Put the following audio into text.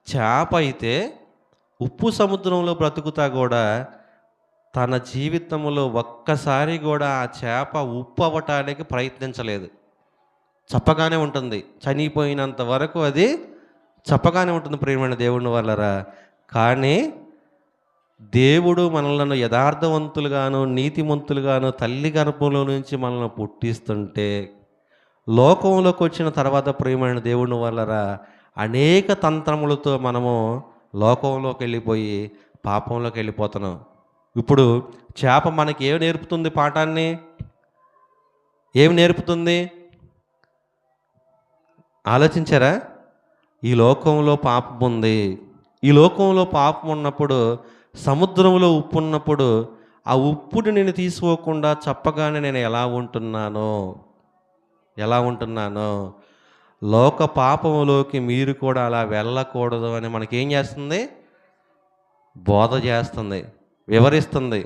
చేప అయితే ఉప్పు సముద్రంలో బ్రతుకుతా కూడా తన జీవితంలో ఒక్కసారి కూడా ఆ చేప ఉప్పు అవ్వటానికి ప్రయత్నించలేదు. చప్పగానే ఉంటుంది. చనిపోయినంత వరకు అది చప్పగానే ఉంటుంది ప్రియమైన దేవుని వల్లరా. కానీ దేవుడు మనలను యథార్థవంతులుగాను, నీతిమంతులుగాను తల్లి గర్భంలో నుంచి మనల్ని పుట్టిస్తుంటే, లోకంలోకి వచ్చిన తర్వాత ప్రియమైన దేవుని వల్లరా అనేక తంత్రములతో మనము లోకంలోకి వెళ్ళిపోయి పాపంలోకి వెళ్ళిపోతున్నాం. ఇప్పుడు చేప మనకి ఏమి నేర్పుతుంది పాఠాన్ని? ఏమి నేర్పుతుంది? ఆలోచించారా? ఈ లోకంలో పాపం ఉంది. ఈ లోకంలో పాపం ఉన్నప్పుడు, సముద్రంలో ఉప్పు ఉన్నప్పుడు, ఆ ఉప్పుని నేను తీసుకోకుండా చప్పగానే నేను ఎలా ఉంటున్నానో, లోక పాపములోకి మీరు కూడా అలా వెళ్ళకూడదు అని మనకేం చేస్తుంది? బోధ చేస్తుంది, వివరిస్తుంది.